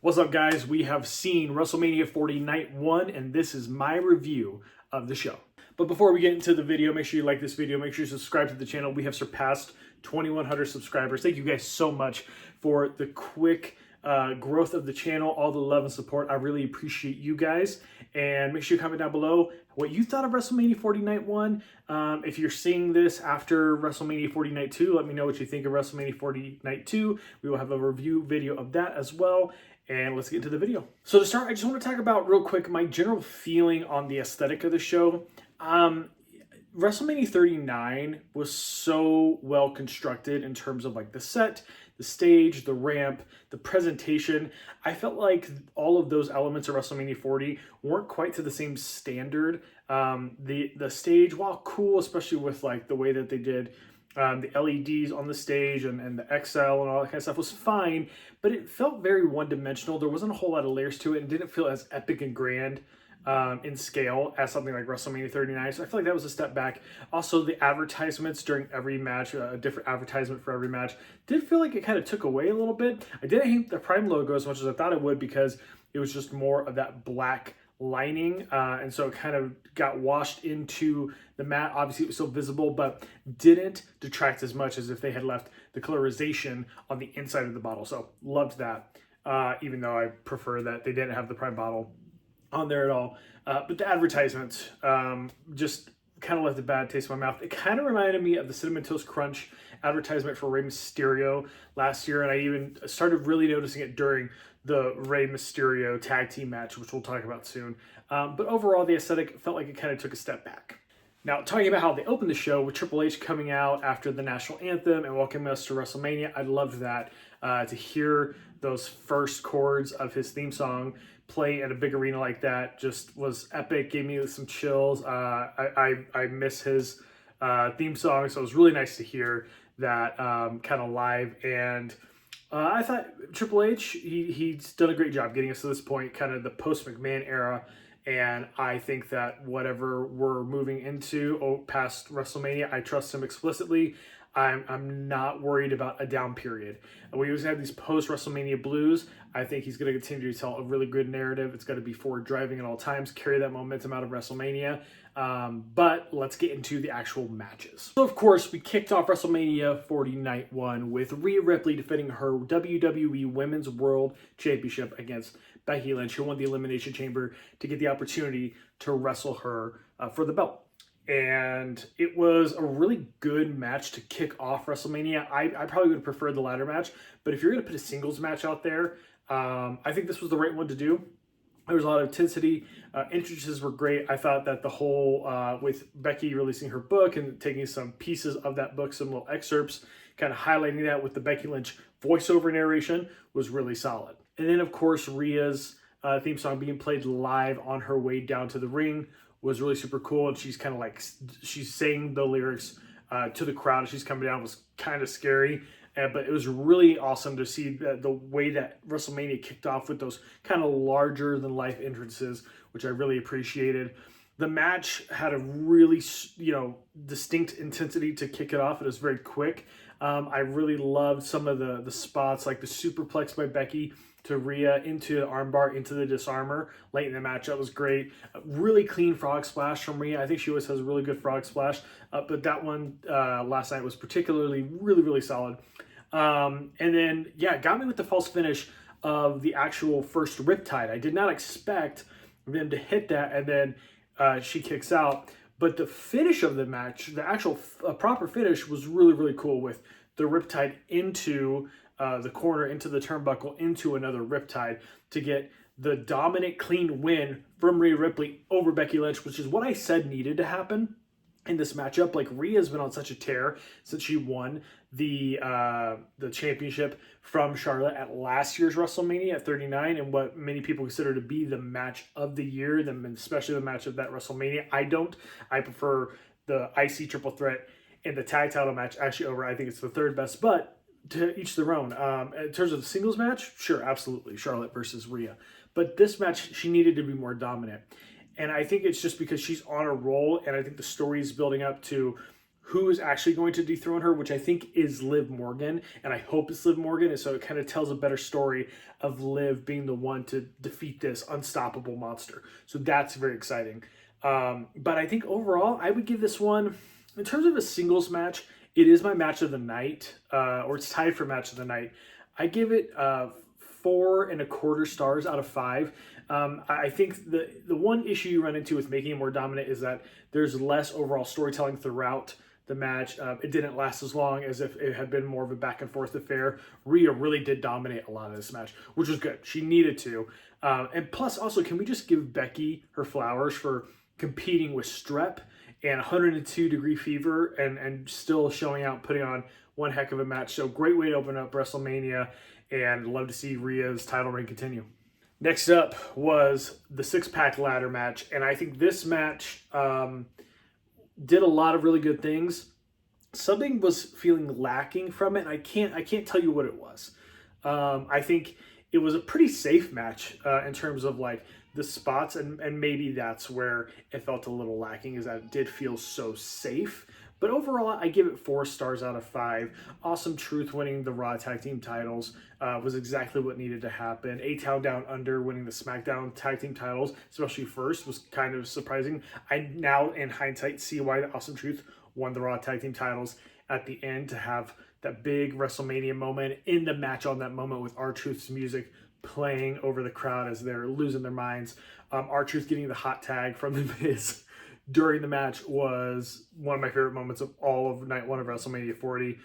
What's up, guys? We have seen WrestleMania 40 Night 1, and this is my review of the show. But before we get into the video, make sure you like this video. Make sure you subscribe to the channel. We have surpassed 2,100 subscribers. Thank you guys so much for the quick growth of the channel, all the love and support. I really appreciate you guys. And make sure you comment down below what you thought of WrestleMania 40 Night 1. If you're seeing this after WrestleMania 40 Night 2, let me know what you think of WrestleMania 40 Night 2. We will have a review video of that as well. And let's get into the video. So to start, I just want to talk about real quick my general feeling on the aesthetic of the show. WrestleMania 39 was so well constructed in terms of like the set, the stage, the ramp, the presentation. I felt like all of those elements of WrestleMania 40 weren't quite to the same standard. The stage, while cool, especially with like the way that they did the LEDs on the stage and the XL and all that kind of stuff, was fine, but it felt very one-dimensional. There wasn't a whole lot of layers to it and didn't feel as epic and grand in scale as something like WrestleMania 39. So I feel like that was a step back. Also, the advertisements during every match, a different advertisement for every match, did feel like it kind of took away a little bit. I didn't hate the Prime logo as much as I thought it would because it was just more of that black lining, and so it kind of got washed into the mat. Obviously it was still visible, but didn't detract as much as if they had left the colorization on the inside of the bottle. So loved that, even though I prefer that they didn't have the Prime bottle on there at all. But the advertisements just kind of left a bad taste in my mouth. It kind of reminded me of the Cinnamon Toast Crunch advertisement for Rey Mysterio last year, and I even started really noticing it during the Rey Mysterio tag team match, which we'll talk about soon. But overall, the aesthetic felt like it kind of took a step back. Now, talking about how they opened the show with Triple H coming out after the national anthem and welcoming us to WrestleMania, I loved that. To hear those first chords of his theme song play at a big arena like that just was epic, gave me some chills. I miss his theme song, so it was really nice to hear that kind of live. And I thought Triple H, he's done a great job getting us to this point, kind of the post-McMahon era. And I think that whatever we're moving into past WrestleMania, I trust him explicitly. I'm not worried about a down period. We always have these post-WrestleMania blues. I think he's going to continue to tell a really good narrative. It's going to be forward driving at all times, carry that momentum out of WrestleMania. But let's get into the actual matches. So, of course, we kicked off WrestleMania 40 Night 1 with Rhea Ripley defending her WWE Women's World Championship against Becky Lynch, who won the Elimination Chamber to get the opportunity to wrestle her for the belt. And it was a really good match to kick off WrestleMania. I probably would have preferred the ladder match, but if you're going to put a singles match out there, I think this was the right one to do. There was a lot of intensity. Entrances were great. I thought that the whole, with Becky releasing her book and taking some pieces of that book, some little excerpts, kind of highlighting that with the Becky Lynch voiceover narration, was really solid. And then, of course, Rhea's theme song being played live on her way down to the ring was really super cool. And she's kind of like, she's saying the lyrics to the crowd as she's coming down. It was kind of scary. But it was really awesome to see the way that WrestleMania kicked off with those kind of larger than life entrances, which I really appreciated. The match had a really, distinct intensity to kick it off. It was very quick. I really loved some of the spots, like the superplex by Becky to Rhea into the armbar, into the disarmer late in the match. That was great. Really clean frog splash from Rhea. I think she always has a really good frog splash, but that one last night was particularly really solid. And then, yeah, got me with the false finish of the actual first Riptide. I did not expect them to hit that, and then she kicks out. But the finish of the match, the actual proper finish, was really cool with the Riptide into the corner, into the turnbuckle, into another Riptide to get the dominant, clean win from Rhea Ripley over Becky Lynch, which is what I said needed to happen in this matchup. Like, Rhea's been on such a tear since she won the championship from Charlotte at last year's WrestleMania at 39, and what many people consider to be the match of the year, especially the match of that WrestleMania. I prefer the IC triple threat and the tag title match actually over. I think it's the third best, but to each their own. In terms of the singles match, sure, absolutely, Charlotte versus Rhea. But this match, she needed to be more dominant. And I think it's just because she's on a roll, and I think the story is building up to who is actually going to dethrone her, which I think is Liv Morgan, and I hope it's Liv Morgan, and so it kind of tells a better story of Liv being the one to defeat this unstoppable monster. So that's very exciting. But I think overall, I would give this one, in terms of a singles match, it is my match of the night, or it's tied for match of the night. I give it 4.25 stars out of 5. I think the one issue you run into with making it more dominant is that there's less overall storytelling throughout the match. It didn't last as long as if it had been more of a back and forth affair. Rhea really did dominate a lot of this match, which was good. She needed to. And plus, also, can we just give Becky her flowers for competing with strep and 102-degree fever and still showing out, putting on one heck of a match. So great way to open up WrestleMania, and love to see Rhea's title reign continue. Next up was the 6-pack ladder match, and I think this match did a lot of really good things. Something was feeling lacking from it, and I can't tell you what it was. I think it was a pretty safe match in terms of like the spots, and maybe that's where it felt a little lacking, is that it did feel so safe. But overall, I give it 4 stars out of 5. Awesome Truth winning the Raw Tag Team titles was exactly what needed to happen. A-Town Down Under winning the SmackDown Tag Team titles, especially first, was kind of surprising. I now, in hindsight, see why the Awesome Truth won the Raw Tag Team titles at the end, to have that big WrestleMania moment in the match, on that moment with R-Truth's music playing over the crowd as they're losing their minds. R-Truth getting the hot tag from The Miz during the match was one of my favorite moments of all of night 1 of WrestleMania 40.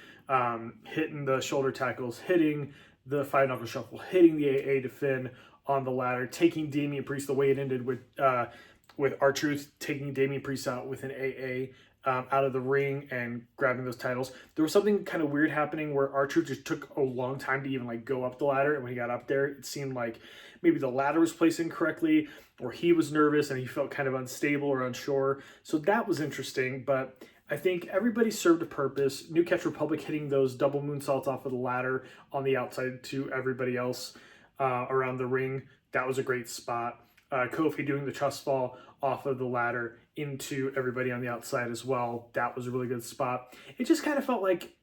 Hitting the shoulder tackles, hitting the 5-knuckle shuffle, hitting the AA to Finn on the ladder, taking Damian Priest the way it ended with R-Truth taking Damian Priest out with an AA out of the ring and grabbing those titles. There was something kind of weird happening where R-Truth just took a long time to even like go up the ladder, and when he got up there, it seemed like maybe the ladder was placed incorrectly, or he was nervous and he felt kind of unstable or unsure. So that was interesting, but I think everybody served a purpose. New Catch Republic hitting those double moonsaults off of the ladder on the outside to everybody else around the ring. That was a great spot. Kofi doing the trust fall off of the ladder into everybody on the outside as well. That was a really good spot. It just kind of felt like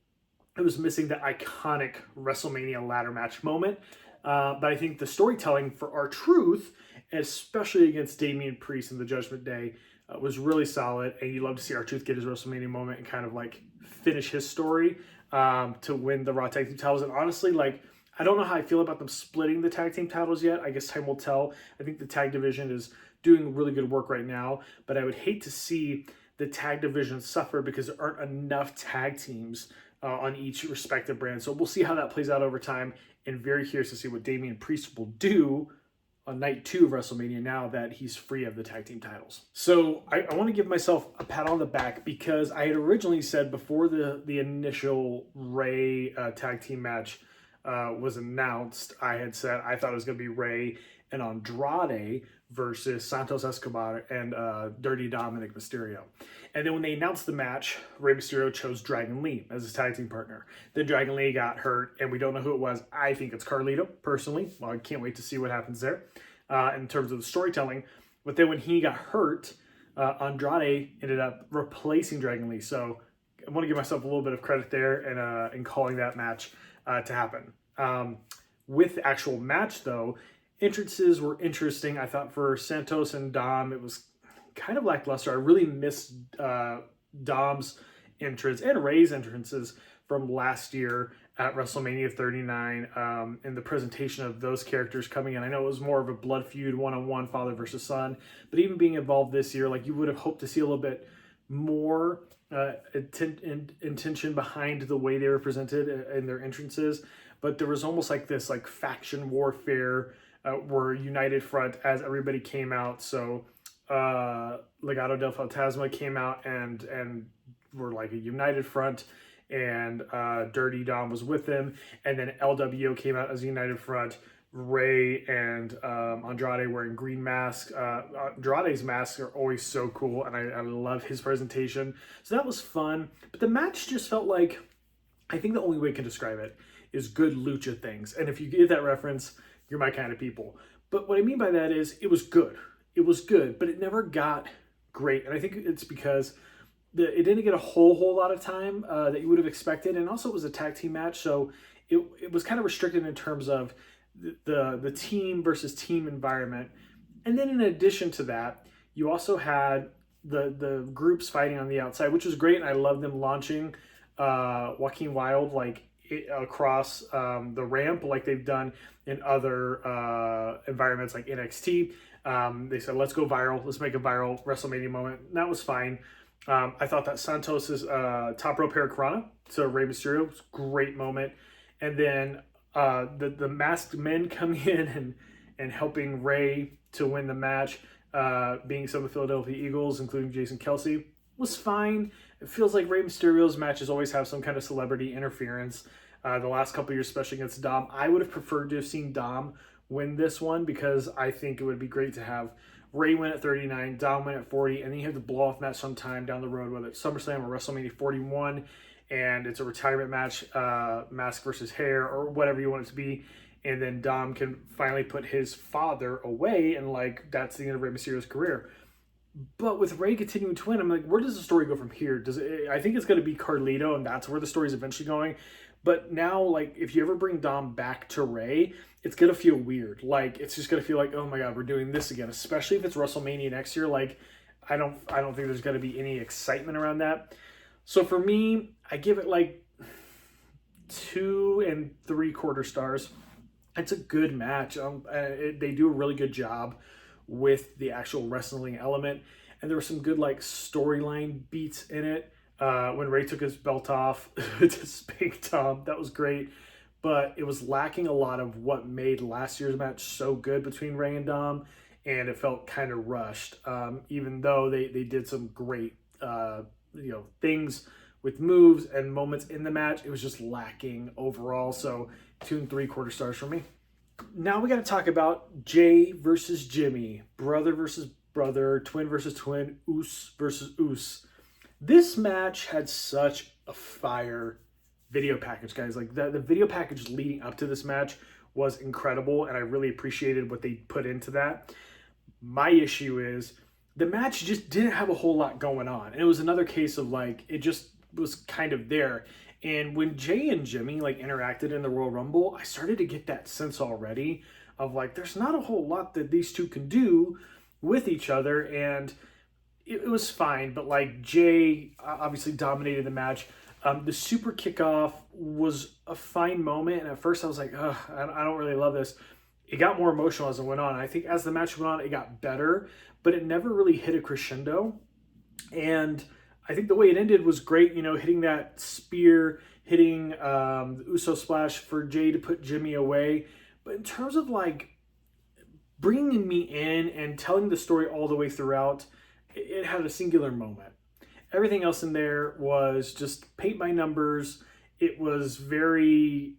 it was missing the iconic WrestleMania ladder match moment. But I think the storytelling for R-Truth, especially against Damian Priest in the Judgment Day, was really solid. And you love to see R-Truth get his WrestleMania moment and kind of like finish his story to win the Raw Tag Team titles. And honestly, like, I don't know how I feel about them splitting the tag team titles yet. I guess time will tell. I think the tag division is doing really good work right now, but I would hate to see the tag division suffer because there aren't enough tag teams on each respective brand. So we'll see how that plays out over time, and very curious to see what Damian Priest will do on night 2 of WrestleMania now that he's free of the tag team titles. So I want to give myself a pat on the back, because I had originally said before the initial Ray tag team match was announced, I had said I thought it was going to be Ray and Andrade versus Santos Escobar and Dirty Dominic Mysterio. And then when they announced the match, Rey Mysterio chose Dragon Lee as his tag team partner. Then Dragon Lee got hurt, and we don't know who it was. I think it's Carlito, personally. Well, I can't wait to see what happens there in terms of the storytelling. But then when he got hurt, Andrade ended up replacing Dragon Lee. So I want to give myself a little bit of credit there in calling that match to happen. With the actual match, though, entrances were interesting. I thought for Santos and Dom, it was kind of lackluster. I really missed Dom's entrance and Ray's entrances from last year at WrestleMania 39 in the presentation of those characters coming in. I know it was more of a blood feud, one-on-one, father versus son, but even being involved this year, like, you would have hoped to see a little bit more intention behind the way they were presented in their entrances. But there was almost like this like faction warfare where United Front as everybody came out. So Legado del Fantasma came out and were like a United Front, and Dirty Dom was with them, and then LWO came out as a United Front. Ray and Andrade wearing green masks. Andrade's masks are always so cool, and I love his presentation. So that was fun. But the match just felt like, I think the only way I can describe it is good lucha things. And if you get that reference, you're my kind of people. But what I mean by that is it was good. It was good, but it never got great. And I think it's because it didn't get a whole lot of time that you would have expected, and also it was a tag team match, so it was kind of restricted in terms of the team versus team environment. And then in addition to that, you also had the groups fighting on the outside, which was great, and I love them launching Joaquin Wilde across the ramp like they've done in other environments like NXT. They said, let's go viral. Let's make a viral WrestleMania moment. And that was fine. I thought that Santos's top rope Hurricanrana to Rey Mysterio was a great moment. And then the masked men coming in and helping Rey to win the match, being some of the Philadelphia Eagles, including Jason Kelsey, was fine. It feels like Rey Mysterio's matches always have some kind of celebrity interference. The last couple of years, especially against Dom, I would have preferred to have seen Dom win this one, because I think it would be great to have Rey win at 39, Dom win at 40, and then you have the blow-off match sometime down the road, whether it's SummerSlam or WrestleMania 41, and it's a retirement match, mask versus hair, or whatever you want it to be, and then Dom can finally put his father away, and like that's the end of Rey Mysterio's career. But with Rey continuing to win, I'm like, where does the story go from here? I think it's going to be Carlito, and that's where the story is eventually going. But now, like, if you ever bring Dom back to Rey, it's going to feel weird. Like, it's just going to feel like, oh my God, we're doing this again. Especially if it's WrestleMania next year. Like, I don't think there's going to be any excitement around that. So for me, I give it like 2 3/4 stars. It's a good match. They do a really good job with the actual wrestling element, and there were some good like storyline beats in it. When Rey took his belt off to spank Dom, that was great, but it was lacking a lot of what made last year's match so good between Rey and Dom, and it felt kind of rushed. Even though they did some great things with moves and moments in the match, it was just lacking overall. So 2 3/4 stars for me. Now we got to talk about Jay versus Jimmy, brother versus brother, twin versus twin, Uso versus Uso. This match had such a fire video package, guys. Like the video package leading up to this match was incredible, and I really appreciated what they put into that. My issue is the match just didn't have a whole lot going on, and it was another case of like it just was kind of there. And when Jay and Jimmy like interacted in the Royal Rumble, I started to get that sense already of like there's not a whole lot that these two can do with each other, and it was fine. But like Jay obviously dominated the match. The super kickoff was a fine moment, and at first I was like, ugh, I don't really love this. It got more emotional as it went on. I think as the match went on, it got better, but it never really hit a crescendo. And I think the way it ended was great, hitting that spear, hitting the Uso splash for Jay to put Jimmy away. But in terms of like bringing me in and telling the story all the way throughout, it had a singular moment. Everything else in there was just paint by numbers. It was very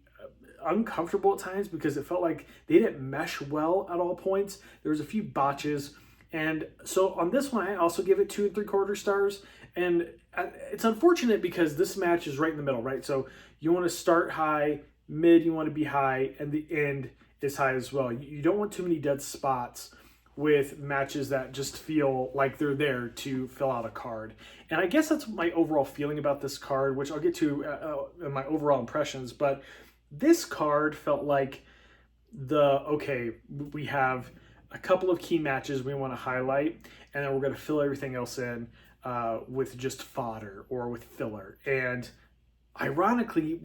uncomfortable at times because it felt like they didn't mesh well at all points. There was a few botches. And so on this one, I also give it 2 3/4 stars. And it's unfortunate because this match is right in the middle, right? So you want to start high, mid, you want to be high, and the end is high as well. You don't want too many dead spots with matches that just feel like they're there to fill out a card. And I guess that's my overall feeling about this card, which I'll get to in my overall impressions. But this card felt like we have a couple of key matches we want to highlight, and then we're going to fill everything else in with just fodder or with filler. And ironically,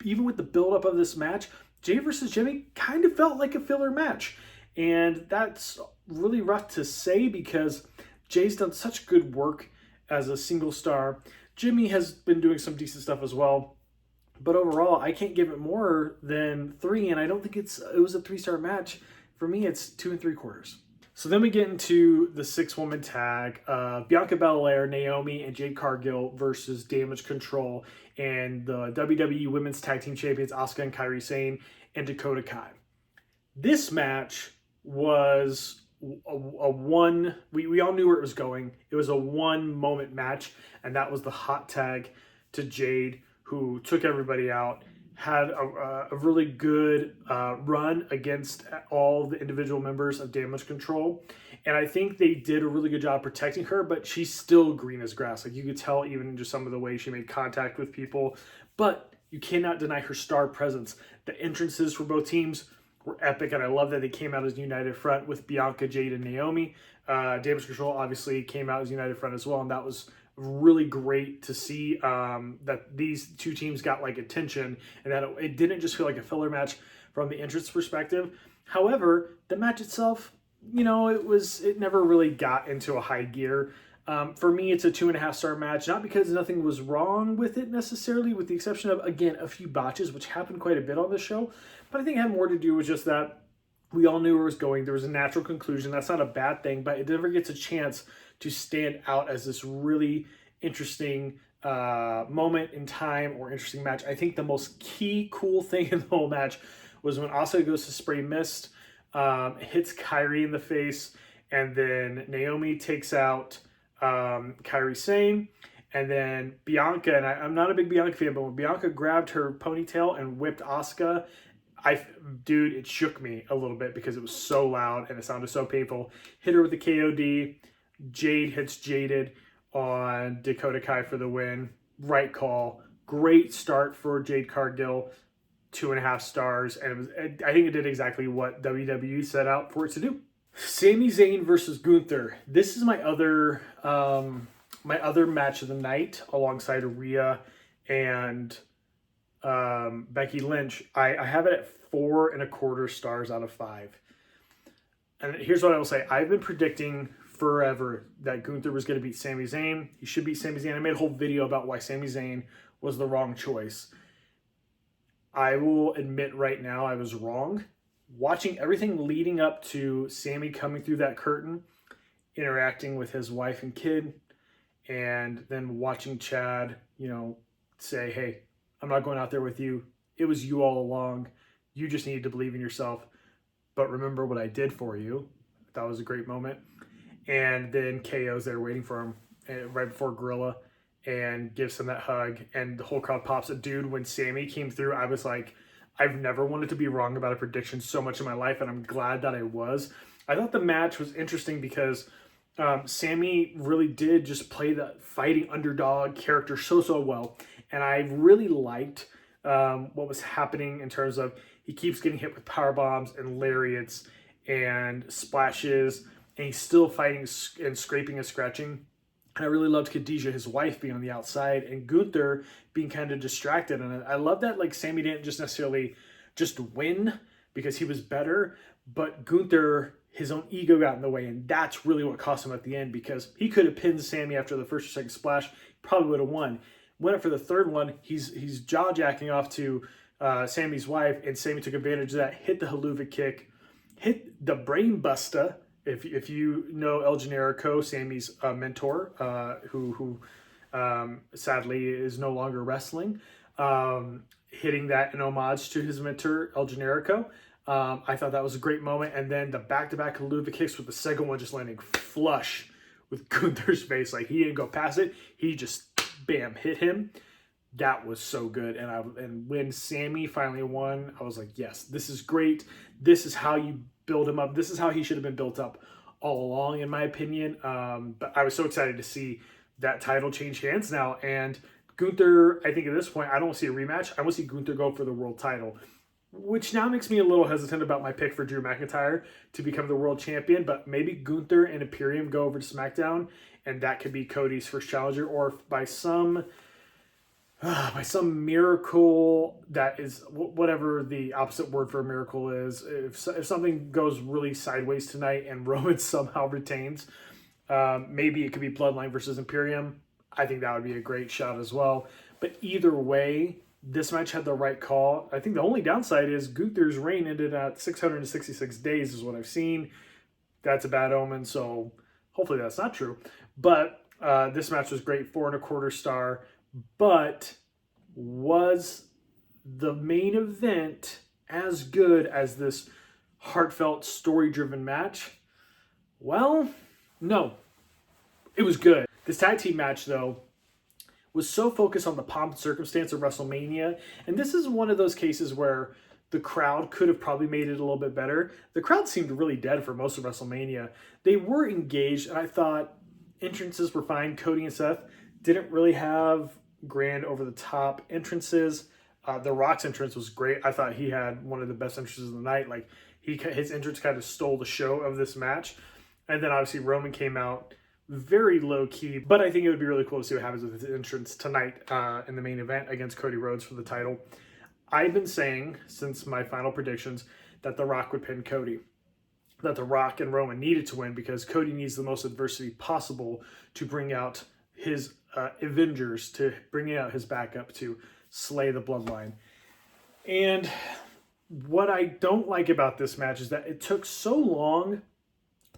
even with the buildup of this match, Jay versus Jimmy kind of felt like a filler match. And that's really rough to say because Jay's done such good work as a single star. Jimmy has been doing some decent stuff as well. But overall, I can't give it more than 3, and I don't think it was a 3-star match. For me, it's 2 3/4. So then we get into the 6-woman tag, Bianca Belair, Naomi, and Jade Cargill versus Damage Control and the WWE Women's Tag Team Champions Asuka and Kairi Sane and Dakota Kai. This match was a one, we all knew where it was going. It was a 1-moment match, and that was the hot tag to Jade, who took everybody out, had a really good run against all the individual members of Damage Control. And I think they did a really good job protecting her, but she's still green as grass. Like you could tell even in just some of the way she made contact with people. But you cannot deny her star presence. The entrances for both teams were epic, and I love that they came out as a united front with Bianca, Jade, and Naomi. Damage Control obviously came out as a united front as well, and that was really great to see that these two teams got like attention, and that it didn't just feel like a filler match from the entrance perspective. However, the match itself, you know, it never really got into a high gear. For me, it's a 2.5 star match, not because nothing was wrong with it necessarily, with the exception of, again, a few botches, which happened quite a bit on the show. But I think it had more to do with just that we all knew where it was going. There was a natural conclusion. That's not a bad thing, but it never gets a chance to stand out as this really interesting moment in time or interesting match. I think the most key cool thing in the whole match was when Asuka goes to spray mist, hits Kairi in the face, and then Naomi takes out Kairi Sane, and then Bianca, and I'm not a big Bianca fan, but when Bianca grabbed her ponytail and whipped Asuka, dude, it shook me a little bit because it was so loud and it sounded so painful. Hit her with the KOD. Jade hits Jaded on Dakota Kai for the win. Right call. Great start for Jade Cargill. 2.5 stars, and I think it did exactly what WWE set out for it to do. Sami Zayn versus Gunther. This is my other match of the night alongside Rhea and Becky Lynch. I have it at 4.25 stars out of 5. And here's what I will say. I've been predicting forever that Gunther was going to beat Sami Zayn. He should beat Sami Zayn. I made a whole video about why Sami Zayn was the wrong choice. I will admit right now I was wrong. Watching everything leading up to Sami coming through that curtain, interacting with his wife and kid, and then watching Chad, you know, say, hey, I'm not going out there with you. It was you all along. You just needed to believe in yourself. But remember what I did for you. That was a great moment. And then KO's there waiting for him right before Gorilla and gives him that hug. And the whole crowd pops. Dude, when Sami came through, I was like, I've never wanted to be wrong about a prediction so much in my life, and I'm glad that I was. I thought the match was interesting because Sami really did just play the fighting underdog character so well. And I really liked what was happening in terms of he keeps getting hit with power bombs and lariats and splashes, and he's still fighting and scraping and scratching. And I really loved Khadijah, his wife, being on the outside, and Gunther being kind of distracted. And I love that, like, Sami didn't just necessarily just win because he was better, but Gunther, his own ego got in the way, and that's really what cost him at the end, because he could have pinned Sami after the first or second splash, probably would have won. Went up for the third one, he's jaw-jacking off to Sami's wife, and Sami took advantage of that, hit the haluva kick, hit the brain buster. If you know El Generico, Sami's mentor, who sadly is no longer wrestling, hitting that in homage to his mentor, El Generico. I thought that was a great moment. And then the back-to-back haluva kicks with the second one just landing flush with Gunther's face. Like, he didn't go past it. He just, bam, hit him. That was so good. And when Sami finally won, I was like, yes, this is great. This is how you build him up. This is how he should have been built up all along, in my opinion. But I was so excited to see that title change hands now. And Gunther, I think at this point, I don't see a rematch. I want to see Gunther go for the world title, which now makes me a little hesitant about my pick for Drew McIntyre to become the world champion. But maybe Gunther and Imperium go over to SmackDown, and that could be Cody's first challenger, or by some miracle that is whatever the opposite word for a miracle is. If something goes really sideways tonight and Roman somehow retains, maybe it could be Bloodline versus Imperium. I think that would be a great shot as well. But either way, this match had the right call. I think the only downside is Gunther's reign ended at 666 days is what I've seen. That's a bad omen, so hopefully that's not true. But this match was great, 4.25 star. But was the main event as good as this heartfelt, story-driven match? Well, no. It was good. This tag team match, though, was so focused on the pomp and circumstance of WrestleMania. And this is one of those cases where the crowd could have probably made it a little bit better. The crowd seemed really dead for most of WrestleMania. They were engaged, and I thought entrances were fine. Cody and Seth didn't really have grand over the top entrances. The Rock's entrance was great. I thought he had one of the best entrances of the night. Like his entrance kind of stole the show of this match. And then obviously Roman came out very low key, but I think it would be really cool to see what happens with his entrance tonight in the main event against Cody Rhodes for the title. I've been saying since my final predictions that The Rock would pin Cody, that The Rock and Roman needed to win because Cody needs the most adversity possible to bring out his Avengers, to bring out his backup to slay the bloodline. And what I don't like about this match is that it took so long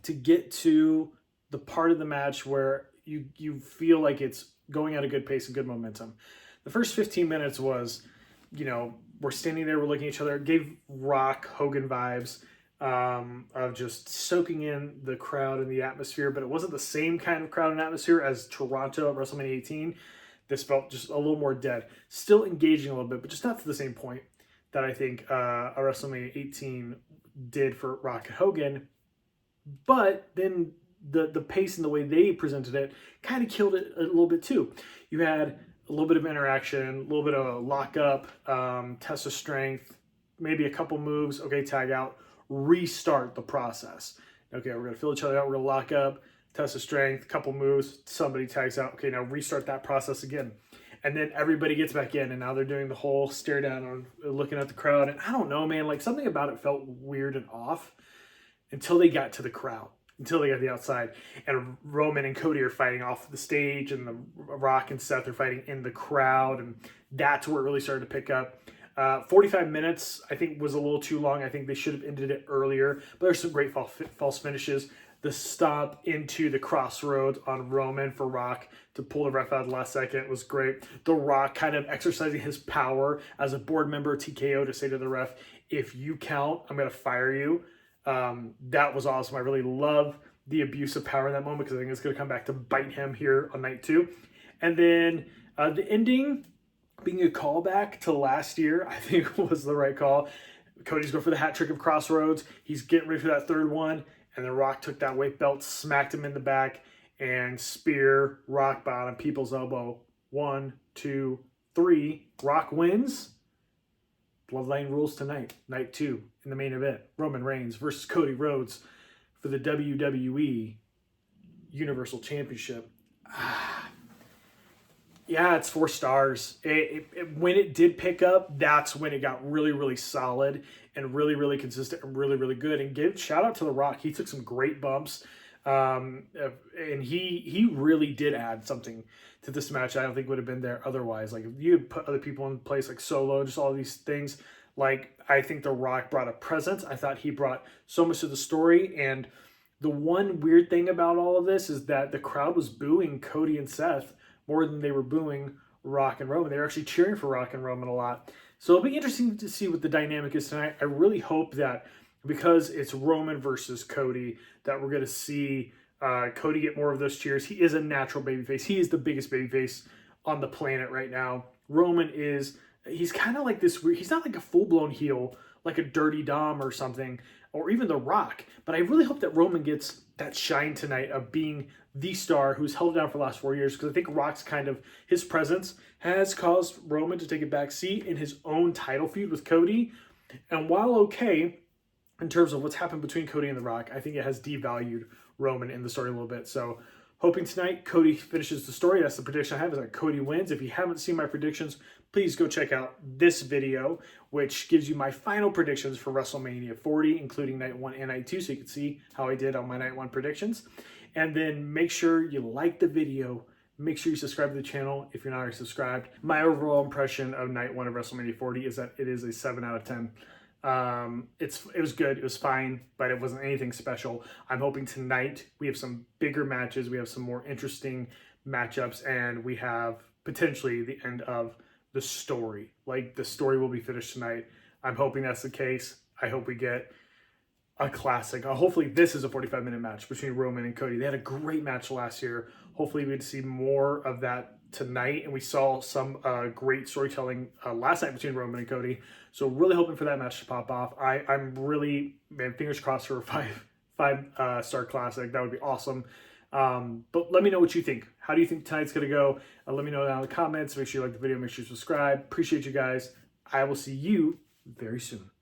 to get to the part of the match where you feel like it's going at a good pace and good momentum. The first 15 minutes was, we're standing there, we're looking at each other. It gave Rock Hogan vibes of just soaking in the crowd and the atmosphere, but it wasn't the same kind of crowd and atmosphere as Toronto at WrestleMania 18. This felt just a little more dead. Still engaging a little bit, but just not to the same point that I think a WrestleMania 18 did for Rock and Hogan. But then the pace and the way they presented it kind of killed it a little bit too. You had a little bit of interaction, a little bit of a lockup, test of strength, maybe a couple moves, okay, tag out, restart the process. Okay, we're going to fill each other out, we're going to lock up, test of strength, couple moves, somebody tags out, okay, now restart that process again. And then everybody gets back in, and now they're doing the whole stare down on looking at the crowd. And I don't know, man, like something about it felt weird and off until they got to the crowd, until they got to the outside. And Roman and Cody are fighting off the stage, and the Rock and Seth are fighting in the crowd. And that's where it really started to pick up. 45 minutes, I think, was a little too long. I think they should have ended it earlier. But there's some great false finishes. The stomp into the crossroads on Roman for Rock to pull the ref out at the last second was great. The Rock kind of exercising his power as a board member, TKO, to say to the ref, if you count, I'm going to fire you. That was awesome. I really love the abuse of power in that moment because I think it's going to come back to bite him here on night 2. And then the ending being a callback to last year, I think was the right call. Cody's going for the hat trick of Crossroads. He's getting ready for that third one. And then Rock took that weight belt, smacked him in the back, and spear, rock bottom, people's elbow. 1, 2, 3. Rock wins. Bloodline rules tonight. Night 2 in the main event. Roman Reigns versus Cody Rhodes for the WWE Universal Championship. Yeah, it's 4 stars. When it did pick up, that's when it got really, really solid and really, really consistent and really, really good. And give shout out to The Rock. He took some great bumps. And he really did add something to this match I don't think would have been there otherwise. Like, if you had put other people in place like Solo, just all these things, like, I think The Rock brought a presence. I thought he brought so much to the story. And the one weird thing about all of this is that the crowd was booing Cody and Seth more than they were booing Rock and Roman. They were actually cheering for Rock and Roman a lot. So it'll be interesting to see what the dynamic is tonight. I really hope that because it's Roman versus Cody, that we're going to see Cody get more of those cheers. He is a natural babyface. He is the biggest babyface on the planet right now. Roman he's kind of like this weird, he's not like a full-blown heel, like a Dirty Dom or something, or even The Rock. But I really hope that Roman gets that shine tonight of being the star who's held it down for the last 4 years, because I think Rock's his presence has caused Roman to take a back seat in his own title feud with Cody. And while okay, in terms of what's happened between Cody and The Rock, I think it has devalued Roman in the story a little bit. So hoping tonight Cody finishes the story. That's the prediction I have, is that Cody wins. If you haven't seen my predictions, please go check out this video, which gives you my final predictions for WrestleMania 40, including night 1 and night 2, so you can see how I did on my night 1 predictions. And then make sure you like the video. Make sure you subscribe to the channel if you're not already subscribed. My overall impression of night 1 of WrestleMania 40 is that it is a 7 out of 10. It was good, it was fine, but it wasn't anything special. I'm hoping tonight we have some bigger matches, we have some more interesting matchups, and we have potentially the end of the story. Like, the story will be finished tonight. I'm hoping that's the case. I hope we get a classic. Hopefully this is a 45-minute match between Roman and Cody. They had a great match last year. Hopefully we'd see more of that tonight, and we saw some great storytelling last night between Roman and Cody. So really hoping for that match to pop off. I'm really, man, fingers crossed for a five star classic. That would be awesome. But let me know what you think. How do you think tonight's gonna go? Let me know down in the comments. Make sure you like the video. Make sure you subscribe. Appreciate you guys. I will see you very soon.